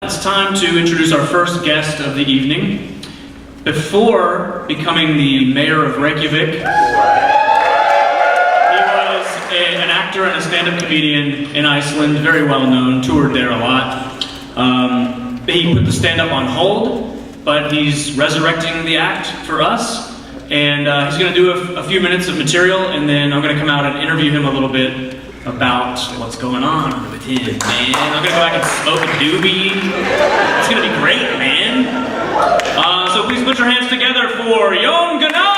It's time to introduce our first guest of the evening. Before becoming the mayor of Reykjavik, he was an actor and a stand-up comedian in Iceland, very well known, toured there a lot. He put the stand-up on hold, but he's resurrecting the act for us, and he's going to do a few minutes of material, and then I'm going to come out and interview him a little bit about what's going on with him, man. I'm gonna go back and smoke a doobie. It's gonna be great, man. So please put your hands together for Jón Gnarr!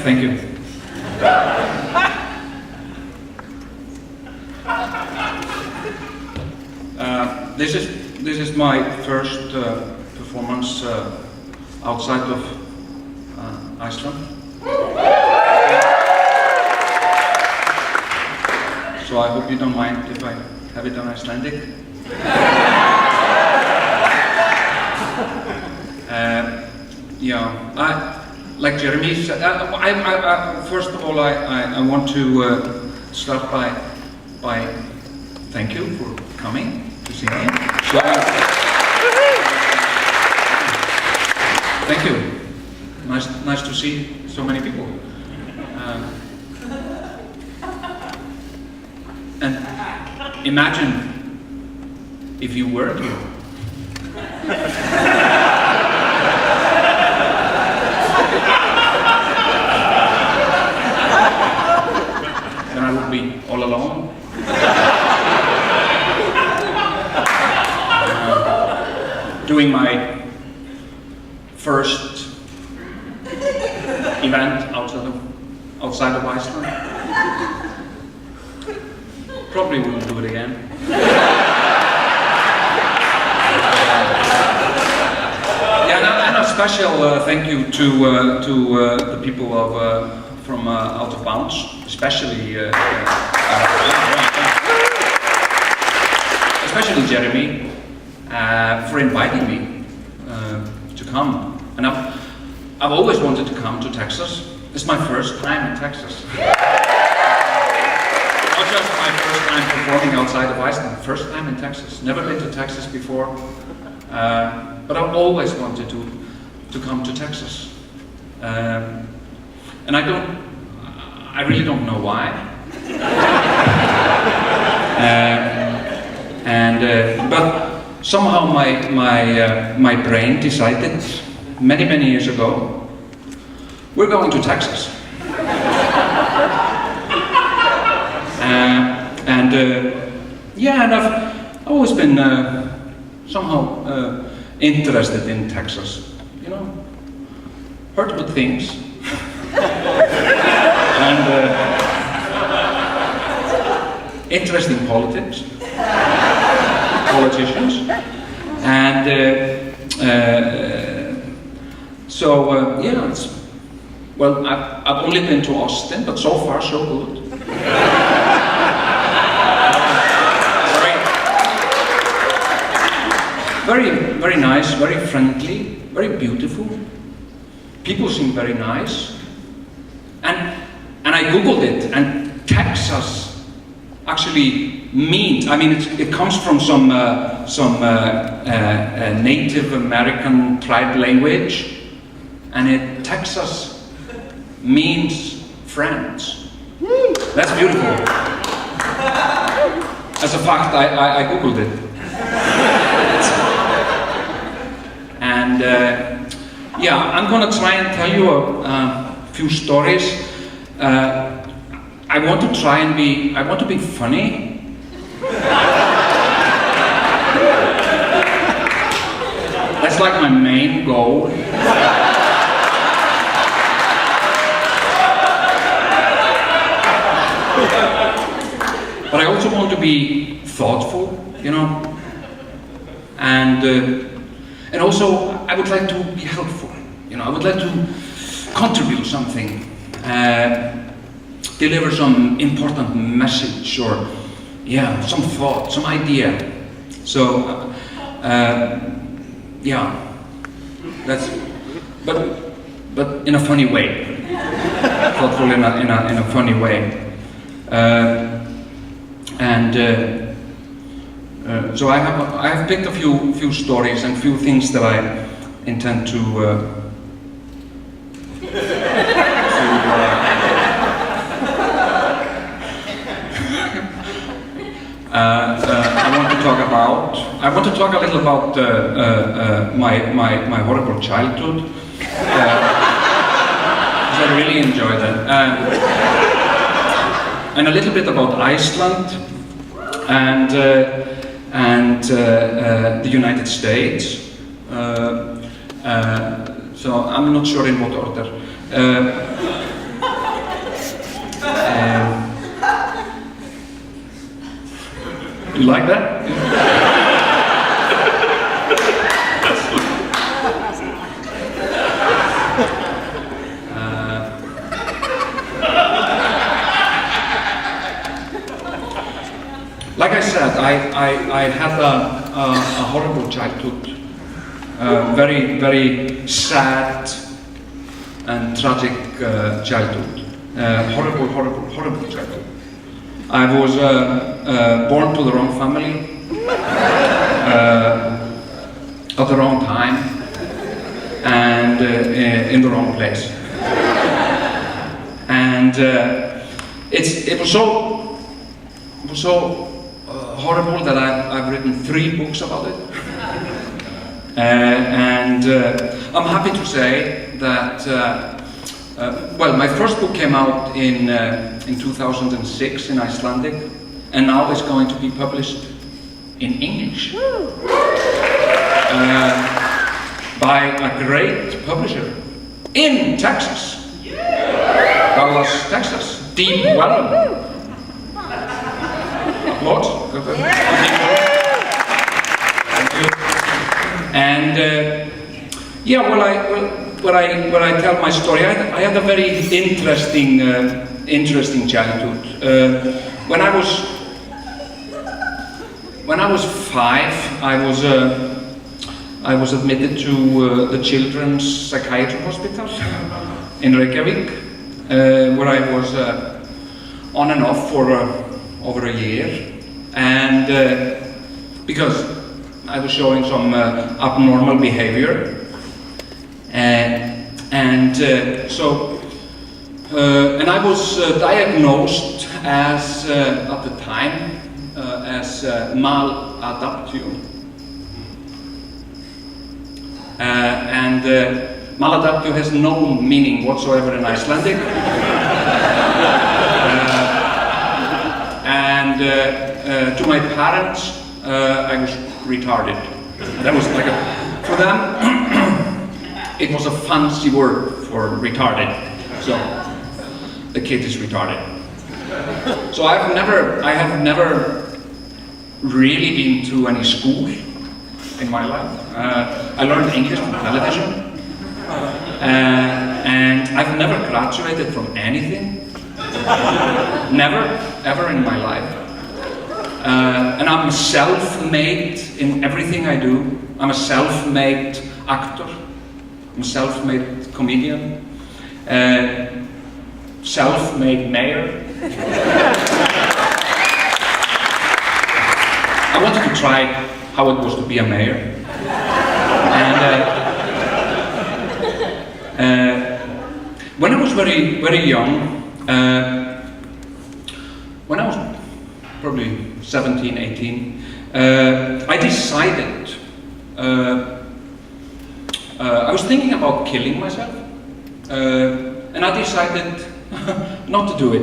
Thank you. This is my first performance outside of Iceland. So I hope you don't mind if I have it on Icelandic. Like Jeremy said, first of all, I want to start by thank you for coming to see me. Thank you. Nice to see so many people. And imagine if you were here. Then I would be all alone. Doing my first event outside of Iceland. Probably wouldn't do it again. And a special thank you to the people from Out of Bounds, especially Jeremy. For inviting me to come. And I've always wanted to come to Texas. It's my first time in Texas. Not just my first time performing outside of Iceland, first time in Texas. Never been to Texas before, but I've always wanted to come to Texas. And I really don't know why. But somehow my brain decided many years ago, we're going to Texas. And I've always been somehow interested in Texas. You know, heard good things. And interesting politics. Politicians, and I've only been to Austin, but so far so good. Very nice, very friendly, very beautiful. People seem very nice, and I googled it, and Texas actually means, it comes from some Native American tribe language, and Texas means friends. That's beautiful. As a fact, I googled it. And I'm gonna try and tell you a few stories. I want to be funny. That's like my main goal. But I also want to be thoughtful, you know, and also I would like to be helpful, you know, I would like to contribute something. Deliver some important message or some thought, some idea. So yeah, but in a funny way, thoughtful in a funny way, so I have picked a few stories and few things that I intend to I want to talk about. I want to talk a little about my horrible childhood. Because I really enjoy that, and a little bit about Iceland and the United States. So I'm not sure in what order. You like that? Like I said, I had a horrible childhood, very, very sad and tragic childhood, horrible childhood. I was born to the wrong family, at the wrong time, and in the wrong place. And it was so horrible that I've written 3 books about it. And I'm happy to say that, well, my first book came out in 2006 in Icelandic, and now it's going to be published in English by a great publisher in Texas, Dallas, Texas, Deep Wellham. Applause. And yeah, when I tell my story, I had a very interesting childhood. When I was 5, I was admitted to the Children's Psychiatry Hospital in Reykjavik, where I was on and off for over a year, and because I was showing some abnormal behavior, and I was diagnosed as at the time as maladaptio, and maladaptio has no meaning whatsoever in Icelandic. To my parents, I was retarded. That was like for them, it was a fancy word for retarded. So the kid is retarded. So I have never really been to any school in my life. I learned English from television, and I've never graduated from anything. Never, ever in my life. And I'm self-made in everything I do. I'm a self-made actor. I'm a self-made comedian. Self-made mayor. I wanted to try how it was to be a mayor. And when I was very, very young, when I was probably 17, 18, I decided, I was thinking about killing myself, and I decided not to do it.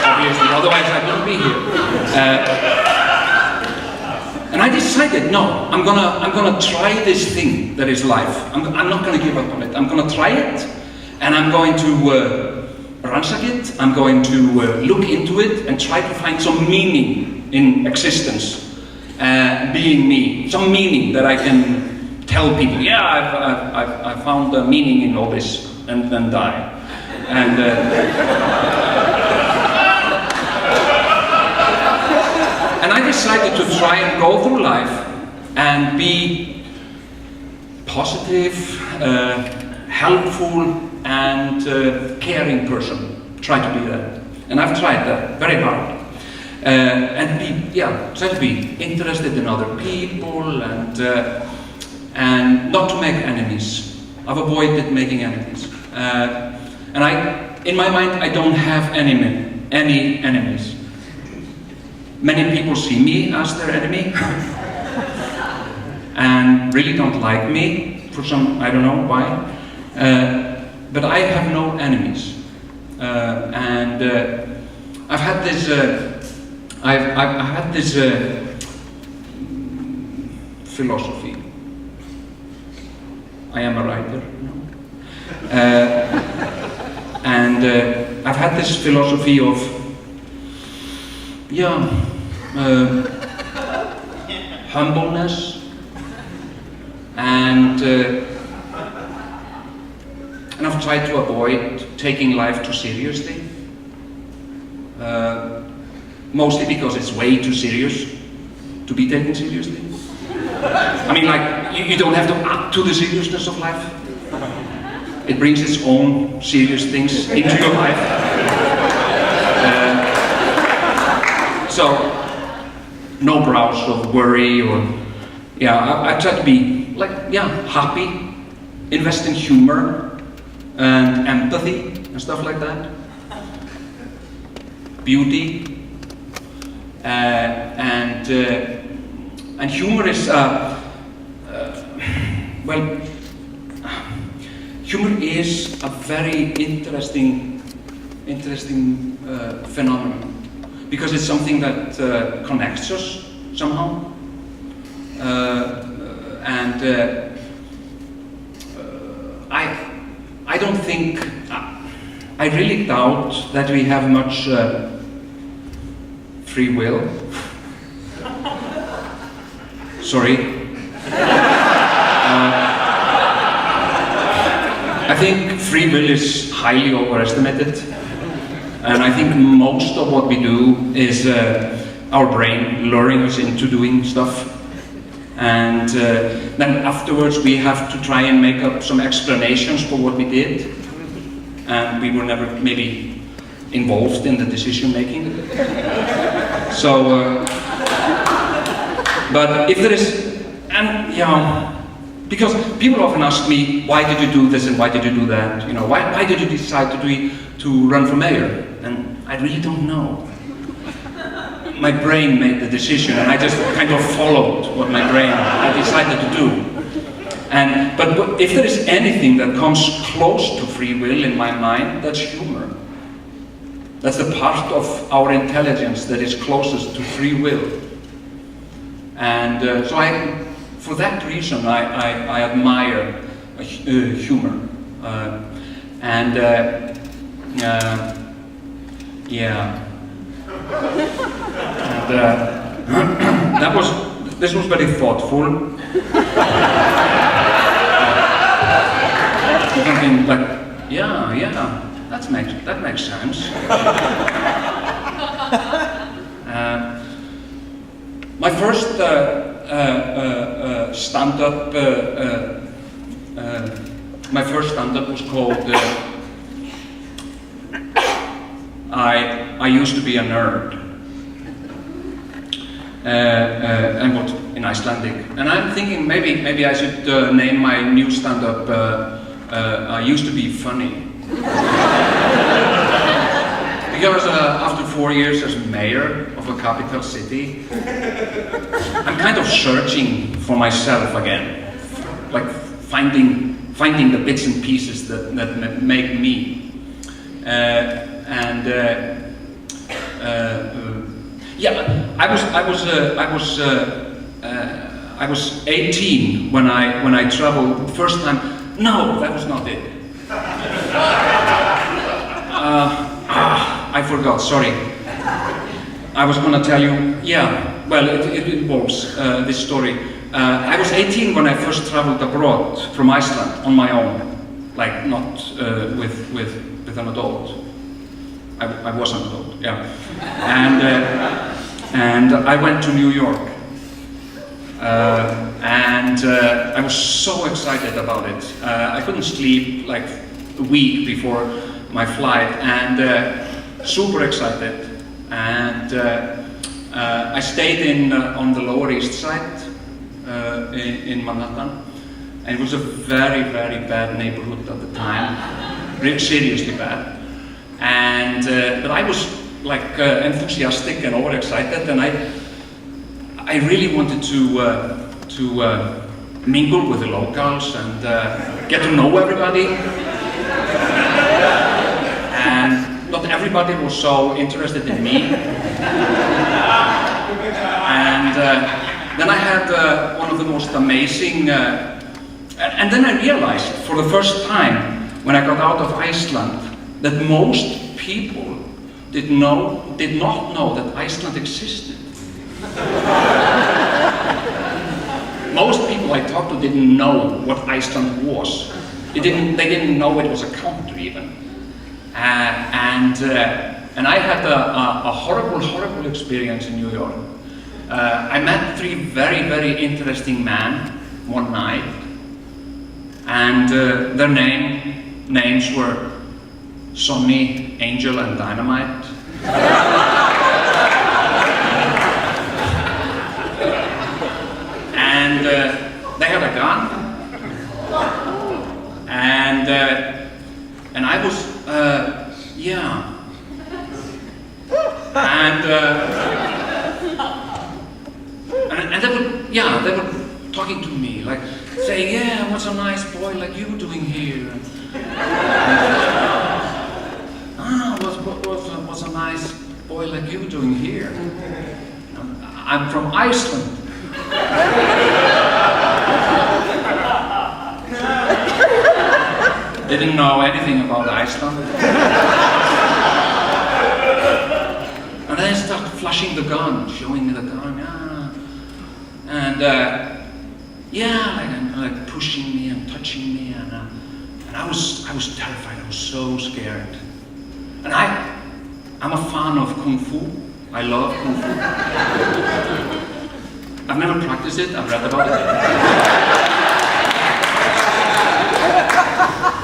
Obviously, otherwise I wouldn't be here. And I decided, no, I'm gonna try this thing that is life. I'm not gonna give up on it. I'm gonna try it, and I'm going to ransack it. I'm going to look into it and try to find some meaning in existence, being me. Some meaning that I can tell people, yeah, I've found a meaning in all this, and then die. And and I decided to try and go through life and be positive, helpful, and caring person. Try to be that. And I've tried that very hard. And try to be interested in other people and not to make enemies. I've avoided making enemies. And in my mind, I don't have any enemies. Many people see me as their enemy and really don't like me for some, I don't know why. But I have no enemies. I've had this philosophy. I am a writer, I've had this philosophy of, humbleness and I've tried to avoid taking life too seriously. Mostly because it's way too serious to be taken seriously. I mean, like, you don't have to add to the seriousness of life. It brings its own serious things into your life. So, no brows of worry or, I try to be, happy, invest in humor and empathy and stuff like that. Beauty. And humor is, humor is a very interesting phenomenon because it's something that connects us somehow, I don't think, I really doubt that we have much free will. Sorry. I think free will is highly overestimated. And I think most of what we do is our brain luring us into doing stuff. And then afterwards we have to try and make up some explanations for what we did. And we were never maybe involved in the decision making. So, but if there is, because people often ask me, why did you do this and why did you do that? You know, why did you decide to run for mayor? And I really don't know. My brain made the decision and I just kind of followed what my brain had decided to do. But if there is anything that comes close to free will in my mind, that's humor. That's the part of our intelligence that is closest to free will. And so for that reason, I admire humor. This was very thoughtful. Something like, that makes sense. My first stand-up was called I used to be a nerd. And what in Icelandic. And I'm thinking maybe I should name my new stand-up I used to be funny. Because after 4 years as mayor of a capital city, I'm kind of searching for myself again, like finding the bits and pieces that make me. I was 18 when I traveled the first time. No, that was not it. I forgot, sorry. I was going to tell you, it involves this story. I was 18 when I first traveled abroad from Iceland on my own, like not with an adult. I was an adult, yeah. And I went to New York I was so excited about it. I couldn't sleep like a week before my flight, and super excited. And I stayed on the Lower East Side in Manhattan, and it was a very, very bad neighborhood at the time, seriously bad. And but I was like enthusiastic and overexcited, and I really wanted to mingle with the locals and get to know everybody. And not everybody was so interested in me. And then I had one of the most amazing, and then I realized for the first time when I got out of Iceland that most people did not know that Iceland existed. Most people I talked to didn't know what Iceland was. They didn't know it was a country even. And I had a horrible experience in New York. I met 3 very, very interesting men one night, and their names were Sonny, Angel, and Dynamite. And they had a gun, and I was, yeah. And they were talking to me, like saying, yeah, what's a nice boy like you doing here? What's a nice boy like you doing here? I'm from Iceland. Didn't know anything about Iceland. And then I started flashing the gun, showing me the gun, and like pushing me and touching me, and I was terrified. I was so scared. And I'm a fan of Kung Fu. I love Kung Fu. I've never practiced it. I've read about it.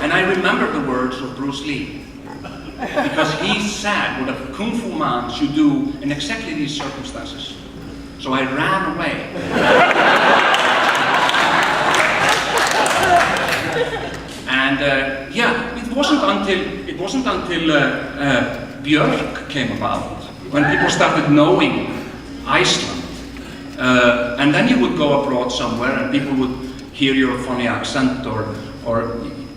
And I remember the words of Bruce Lee, because he said what a Kung Fu man should do in exactly these circumstances. So I ran away. And it wasn't until Björk came about when people started knowing Iceland. And then you would go abroad somewhere and people would hear your funny accent or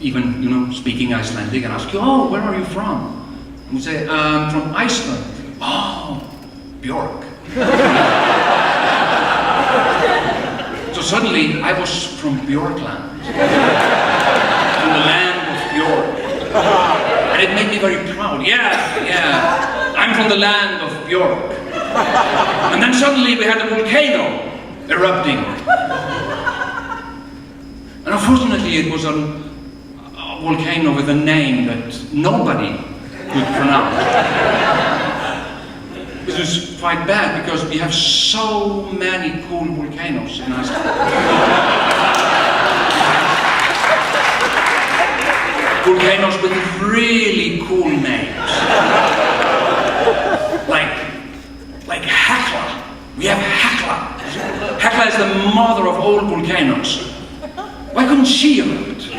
even speaking Icelandic and ask you, oh, where are you from? And you say, I'm from Iceland. Oh, Björk. So suddenly I was from Björkland, from the land of Björk. And it made me very proud. Yeah, I'm from the land of Björk. And then suddenly we had a volcano erupting. And unfortunately it was a volcano with a name that nobody could pronounce. It was quite bad because we have so many cool volcanoes in Iceland. Volcanoes with really cool names. Like Hekla. We have Hekla. Hekla is the mother of all volcanoes. Why couldn't she erupt?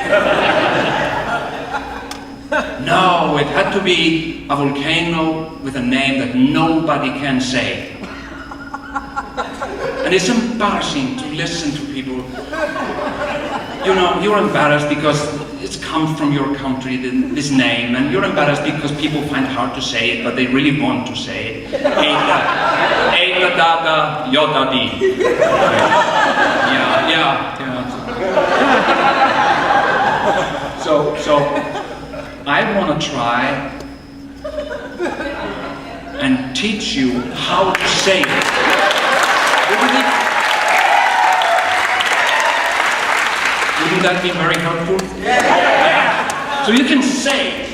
No, it had to be a volcano with a name that nobody can say. And it's embarrassing to listen to people. You're embarrassed because it comes from your country, this name, and you're embarrassed because people find it hard to say it, but they really want to say it. Eita dada yoda di. Yeah. So I want to try and teach you how to say it. Wouldn't that be very helpful? Yeah. So you can say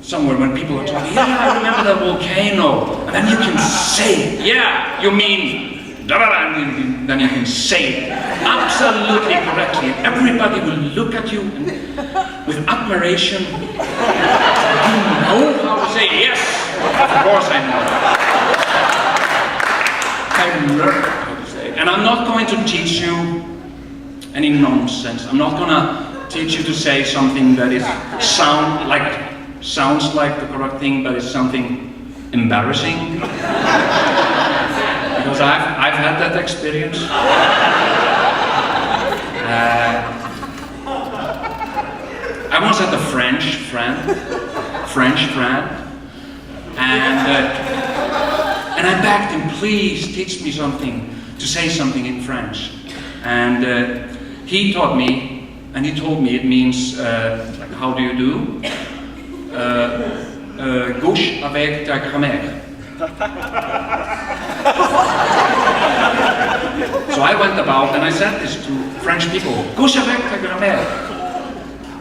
somewhere when people are talking, yeah, I remember that volcano, and then you can say it. Yeah, you mean and then you can say it absolutely correctly, and everybody will look at you with admiration. You know how to say yes. Of course I know. I learned how to say it, and I'm not going to teach you any nonsense. I'm not going to teach you to say something that is sounds like the correct thing, but is something embarrassing. Because I've had that experience. I once had a French friend, and I begged him, please teach me something, to say something in French. And he taught me, and he told me it means, like, how do you do? Gauche avec ta grammaire. So I went about and I said this to French people, gauche avec ta grammaire.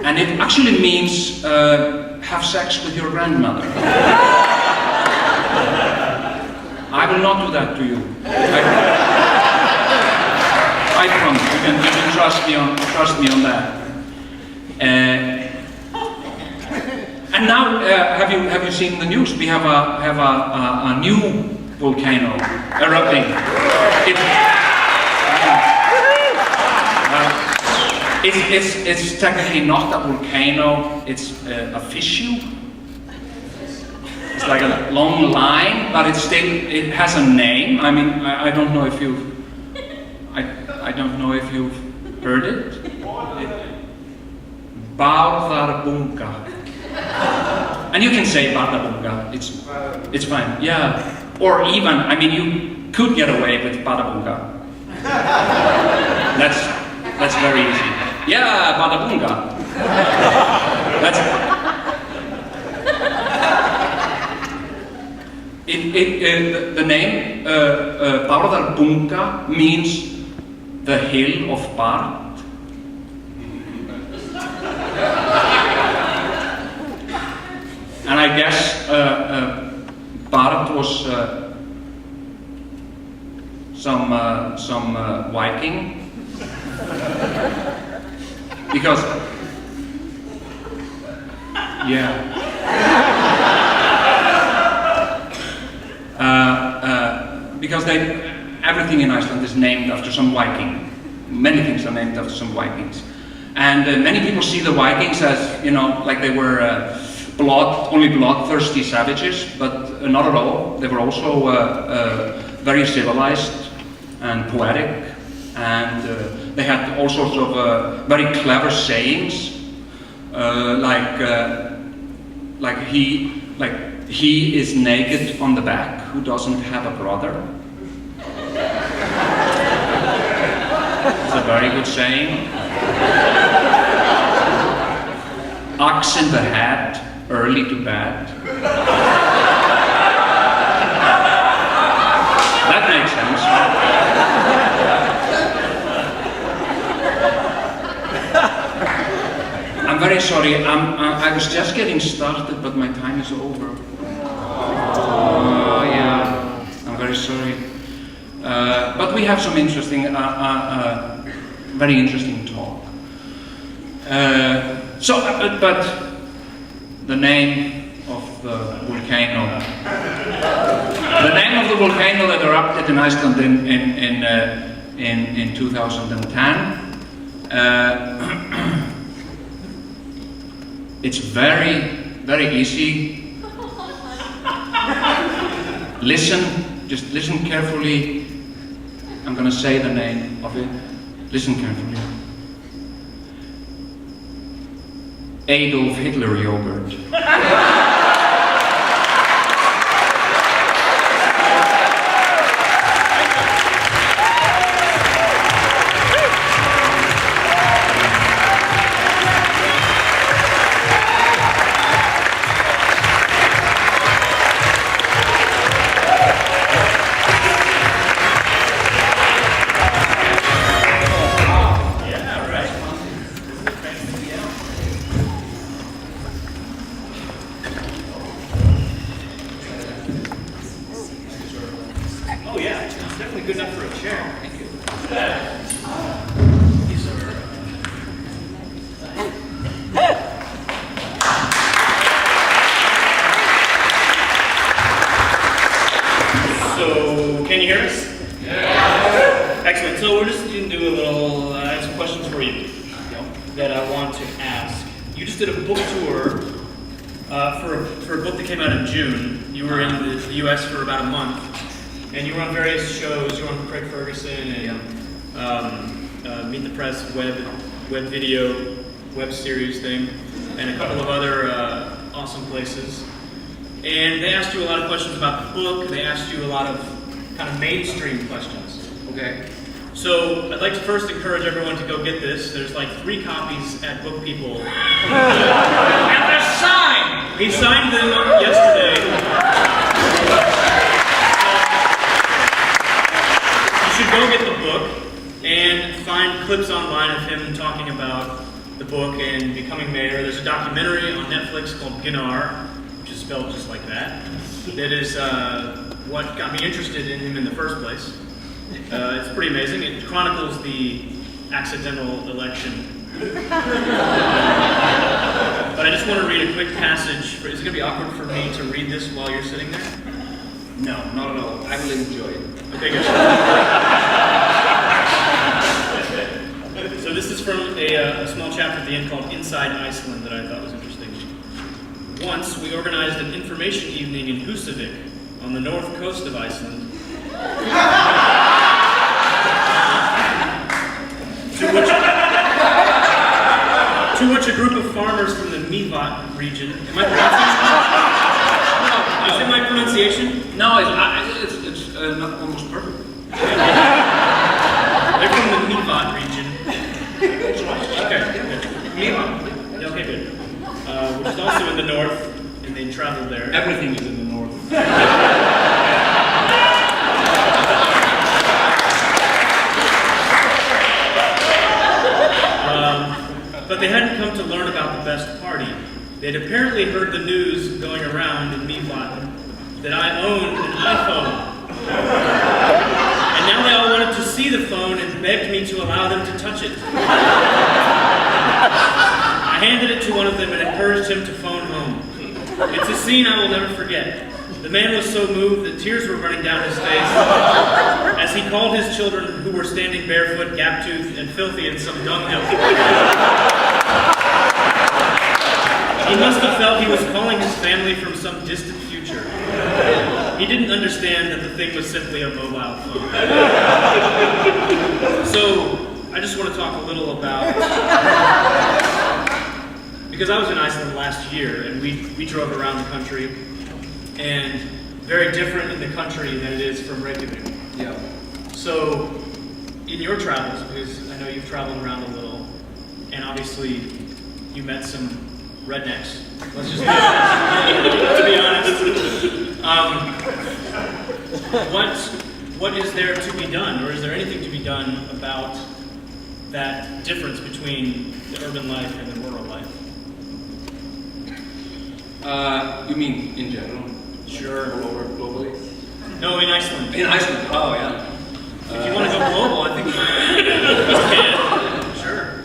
And it actually means have sex with your grandmother. I will not do that to you. I promise. You can trust me on that. And now, have you seen the news? We have a new volcano erupting. It's technically not a volcano. It's a fissure. It's like a long line, but it has a name. I mean, I don't know if you've heard it. Bárðarbunga. And you can say Bárðarbunga. It's fine. Yeah. Or even, I mean, you could get away with Bárðarbunga. That's very easy. Yeah, Bárðarbunga. The name Bárðarbunga means the hill of Bárð. And I guess Bárð was some Viking, because because everything in Iceland is named after some Viking. Many things are named after some Vikings, and many people see the Vikings as, you know, like they were only bloodthirsty savages, but not at all. They were also very civilized and poetic, and they had all sorts of very clever sayings, like he is naked on the back who doesn't have a brother. It's a very good saying. Axe in the head, early to bed. That makes sense. I'm very sorry. I was just getting started, but my time is over. Oh, yeah. I'm very sorry. But we have some interesting, very interesting talk. But the name of the volcano. The name of the volcano that erupted in Iceland in 2010. It's very, very easy. Just listen carefully. I'm going to say the name of it. Listen carefully. Adolf Hitler yogurt. right, so we're just going to do a little, I have some questions for you that I want to ask. You just did a book tour for a book that came out in June. You were in the U.S. for about a month, and you were on various shows. You were on Craig Ferguson and Meet the Press web video, web series thing, and a couple of other awesome places. And they asked you a lot of questions about the book. They asked you a lot of kind of mainstream questions. Okay. So I'd like to first encourage everyone to go get this. There's like 3 copies at Book People. And they're signed! He signed them yesterday. You should go get the book and find clips online of him talking about the book and becoming mayor. There's a documentary on Netflix called Gnarr, which is spelled just like that. That is what got me interested in him in the first place. It's pretty amazing. It chronicles the accidental election. But I just want to read a quick passage. Is it going to be awkward for me to read this while you're sitting there? No, not at all. I will enjoy it. Okay, good. So this is from a small chapter at the end called Inside Iceland that I thought was interesting. Once, we organized an information evening in Húsavík on the north coast of Iceland. To which a group of farmers from the Mývatn region. Am I pronouncing? Is it my pronunciation? No, it's not almost perfect. They're from the Mývatn region. Okay. Mývatn. Okay, good. Which is also in the north, and they traveled there. Everything is in the north. But they hadn't come to learn about the best party. They'd apparently heard the news going around in Mývatn that I owned an iPhone. And now they all wanted to see the phone and begged me to allow them to touch it. I handed it to one of them and encouraged him to phone home. It's a scene I will never forget. The man was so moved that tears were running down his face as he called his children, who were standing barefoot, gap-toothed, and filthy in some dunghill. He must have felt he was calling his family from some distant future. He didn't understand that the thing was simply a mobile phone. So, I just want to talk a little about... Because I was in Iceland last year, and we drove around the country, and very different in the country than it is from Reykjavik. Yeah. So, in your travels, because I know you've traveled around a little, and obviously you met some rednecks. Let's just be honest. What is there to be done, or is there anything to be done about that difference between the urban life and the rural life? You mean in general? Sure. All over globally? No, in Iceland. In Iceland, oh yeah. If you want to go global, I think you can. Sure.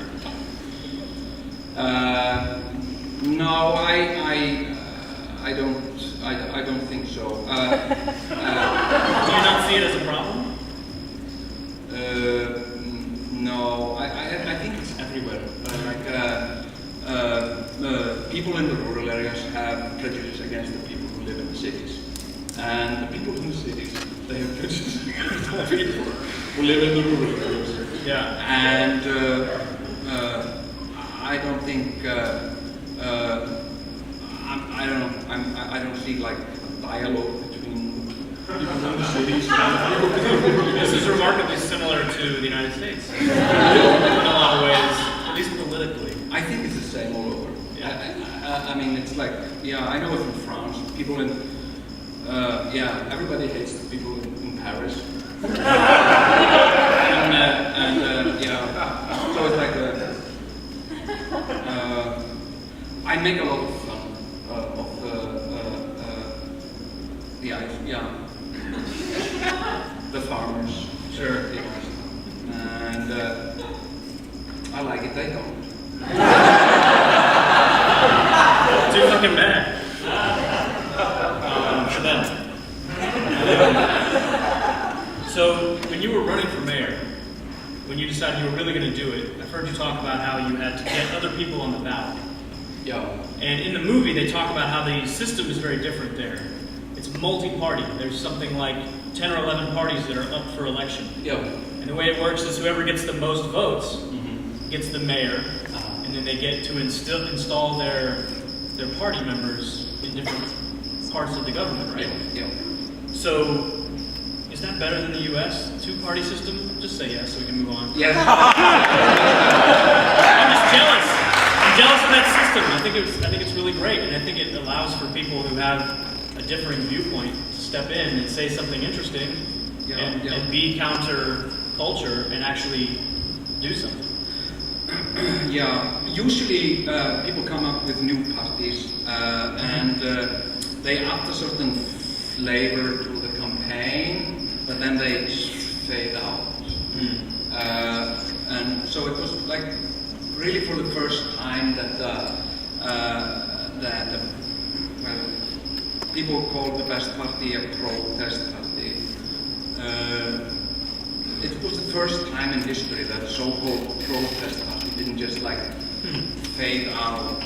No, I don't think so. Do you not see it as a problem? No, I think it's everywhere. People in the rural areas have prejudice against the people who live in the cities. And the people in the cities, they have prejudice against the people who live in the rural areas. Yeah. And I don't think, I don't see like a dialogue between people in the cities and people. This is remarkably similar to the United States. In a lot of ways, at least politically. I think it's the same all over. Yeah. I mean, it's like, yeah, I know it from France. People in, everybody hates the people in Paris. So it's like, I make a lot of fun of the farmers. Sure. And I like it, they don't. Too fucking bad. For them. So, when you were running for mayor, when you decided you were really going to do it, I've heard you talk about how you had to get other people on the ballot. Yeah. And in the movie, they talk about how the system is very different there. It's multi-party. There's something like 10 or 11 parties that are up for election. Yeah. And the way it works is whoever gets the most votes gets the mayor, and then they get to install their party members in different parts of the government, right? Yeah. So, is that better than the U.S. two-party system? Just say yes so we can move on. Yeah. I'm just jealous. I'm jealous of that system. I think it's really great, and I think it allows for people who have a differing viewpoint to step in and say something interesting and be counter-culture and actually do something. Yeah, usually people come up with new parties and they add a certain flavor to the campaign, but then they fade out. And so it was like really for the first time that people called the best party a protest party. It was the first time in history that so-called protest party didn't just like fade out,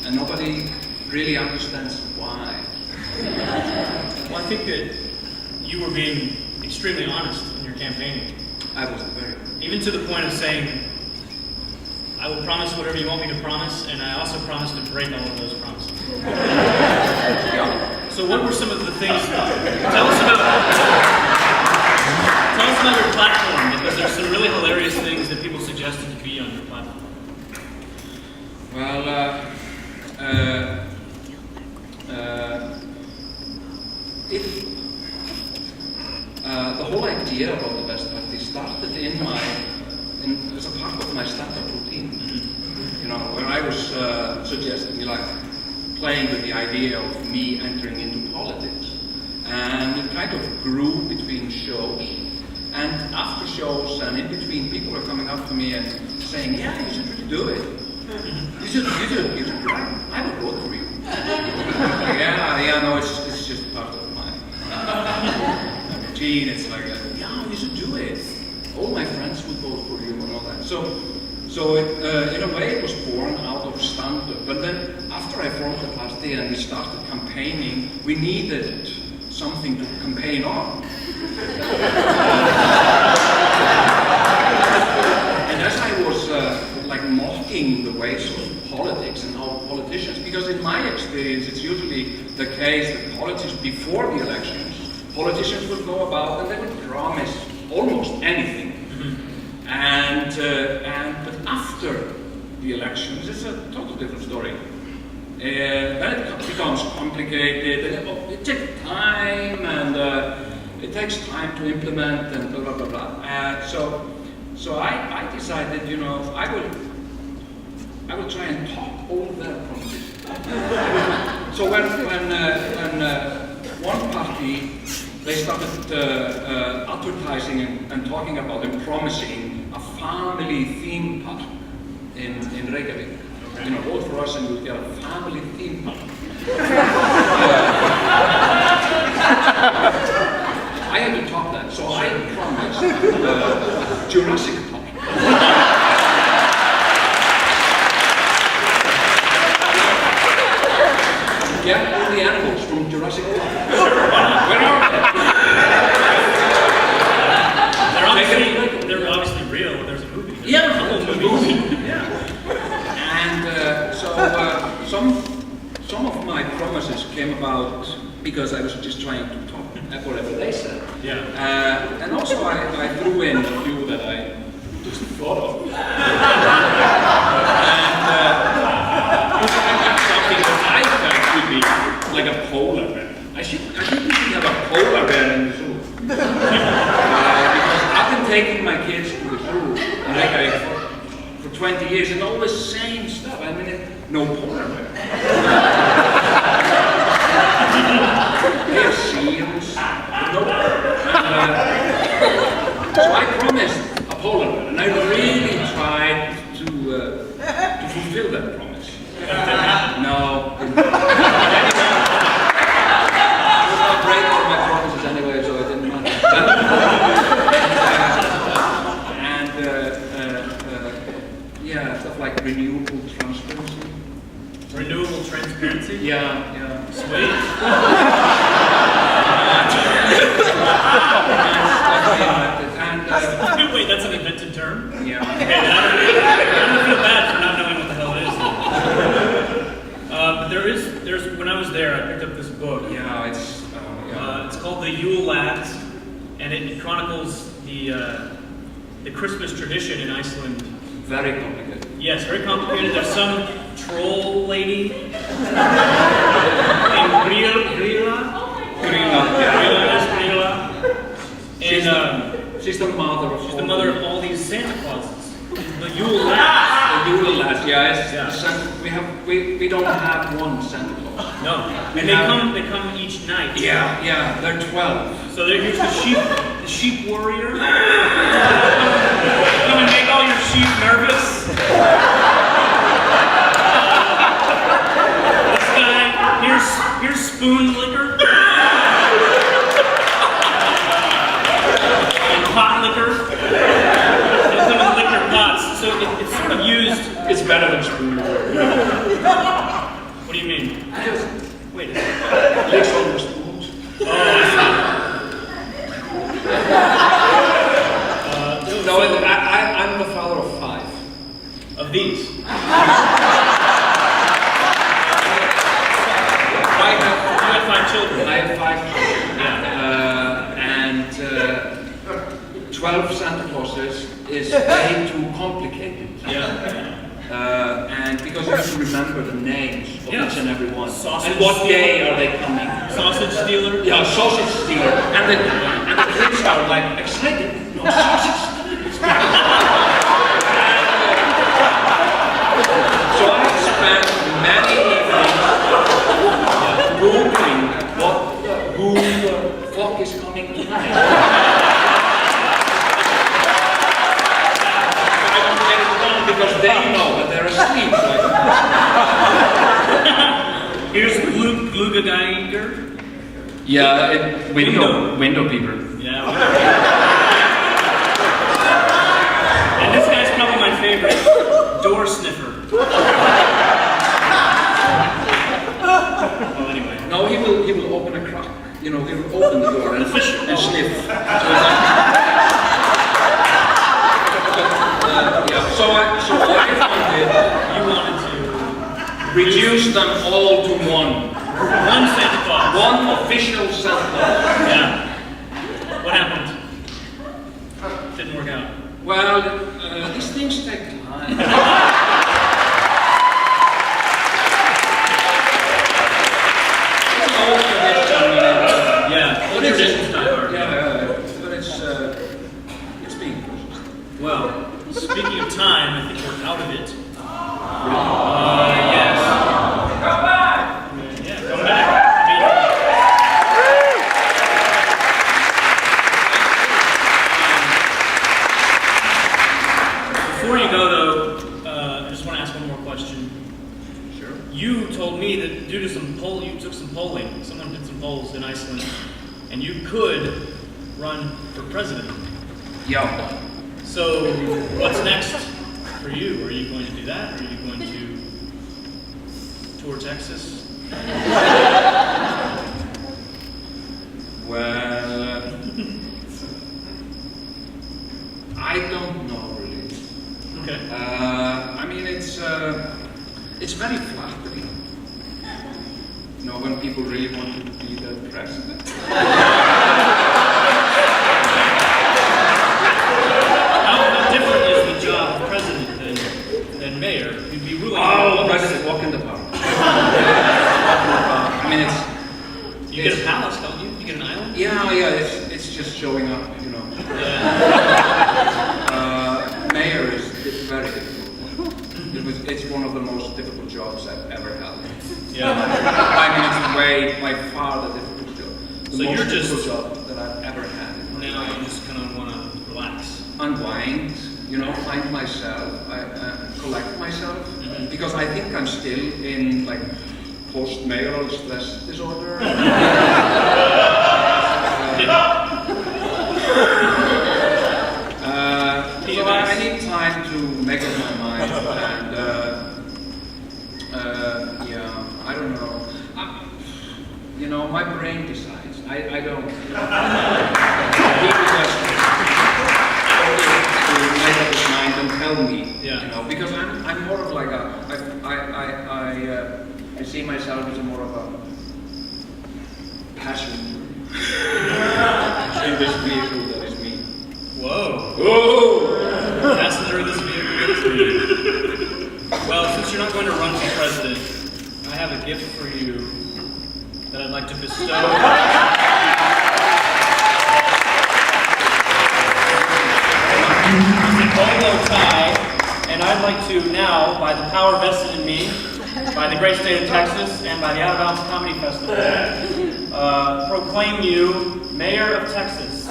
and nobody really understands why. Well, I think that you were being extremely honest in your campaigning. I was very. Even to the point of saying, I will promise whatever you want me to promise, and I also promise to break all of those promises. So what were some of the things, tell us about your platform, because there's some really hilarious things that people suggested to be on your platform. Well, the whole idea about the best party started as a part of my stand-up routine. You know, when I was suggesting, like, playing with the idea of me entering into politics, and it kind of grew between shows, and after shows and in between, people are coming up to me and saying, "Yeah, you should really do it. You should. I would vote for you." No, it's just part of my routine. It's like, yeah, you should do it. All my friends would vote for you and all that. So it, in a way, it was born out of stand-up. But then, after I formed the party and we started campaigning, we needed something to campaign on. And as I was mocking the ways of politics and how politicians, because in my experience, it's usually the case that politicians before the elections, politicians would go about and they would promise almost anything. But after the elections, it's a totally different story. Then it becomes complicated, and it takes time, and it takes time to implement, and blah, blah, blah, blah. So I decided, you know, I will try and top all their promises. So when one party, they started advertising and talking about and promising a family theme park in Reykjavik. You know, vote for us and you'll get a family theme park. I had to top that, so I promised Jurassic Park. Get all the animals from Jurassic Park. Where are they? They're obviously real. There's a movie. Yeah, there's a movie. Yeah. And some of my promises came about because I was just trying to talk whatever they said. Yeah. And also I threw in a few that I just thought of. And something that I thought would be like a polar bear. I think we should have a polar bear in the zoo. Because I've been taking my kids to the zoo for 20 years and all the same stuff. I mean, no polar bear. They have seals, no. So I promised a polar bear, and I really tried to fulfill that promise. No. I was not breaking my promises anyway, so it didn't matter. Yeah. Sweet. And Wait, that's an invented term? yeah. Okay, then I don't feel bad for not knowing what the hell it is. But there's when I was there, I picked up this book. Yeah, it's It's called The Yule Lads, and it chronicles the Christmas tradition in Iceland. very complicated. Yes, very complicated. There's some troll lady named Grilla. And She's the mother of she's the mother of all these Santa Clauses. The Yule Lads. the Yule lads. Yeah, Yeah. we don't have one Santa Claus. No, and they come each night. Yeah, they're 12. So here's the sheep warrior. Come and make all your sheep nervous. This guy, here's spoon liquor. And pot liquor. They come in liquor pots. So it's sort of used. It's better than spoon. What do you mean? Wait a second. Licks on the spoons. Oh, I No, I'm the father of 5. see. Of these. You had 5 children. I have 5 children. Yeah. And 12 Santa Clauses is way too complicated. Yeah. And because you have to remember the names of Yeah. each and every one. Sausage and what stealer. day are they coming? Sausage stealer. Yeah, sausage stealer. And the kids are like excited. No, sausage stealer. So I have spent many evenings Googling who the fuck is coming tonight. I don't get it wrong because they know that they're asleep. Here's Glugageiger. Yeah, window people. Yeah. And this guy's probably my favorite. Door sniffer. Well, anyway. No, he will open a crack. You know, he will open the door and Official. and sniff. So I found You wanted to reduce them all to one. one Santa Claus. One official Santa Claus. Yeah. What happened? Didn't work out. Well, these things take time. It's an old tradition. Yeah. What But it's- traditions die hard. But it's being pushed. Well, speaking of time, I think we're out of it. Yes. Yeah, come back. Before you go, though, I just want to ask one more question. Sure. You told me that due to you took some polling. Someone did some polls in Iceland, and you could run for president. Yeah. So, what's next for you? Are you going to do that? Are you going to tour Texas? Well, I don't know really. Okay. I mean, it's very flattering. You know, when people really want to be the president. How different is the job of president than mayor? You'd be ruling. Oh, president, walk in the park. I mean, You get a palace, don't you? You get an island? yeah, it's just showing up, you know. Yeah. Mayor is very difficult. It's one of the most difficult jobs I've ever had. Yeah. I mean, it's by far the difficult job. The So most you're just- difficult job that I've ever had. in my Now life. you just kind of want to relax. Unwind, you know, find myself, collect myself, because I think I'm still in like post-mayoral stress disorder. So I need time to make up my mind, and yeah, I don't know. No, my brain decides. I don't. He just make up his mind and tell me. Yeah. You know, because I'm more of like I see myself as more of a passion in this vehicle that is me. Whoa. Whoa! Passenger of this vehicle is me. Well, since you're not going to run for president, I have a gift for you that I'd like to bestow. It's a bolo tie, and I'd like to now, by the power vested in me, by the great state of Texas, and by the Out of Bounds Comedy Festival, proclaim you Mayor of Texas.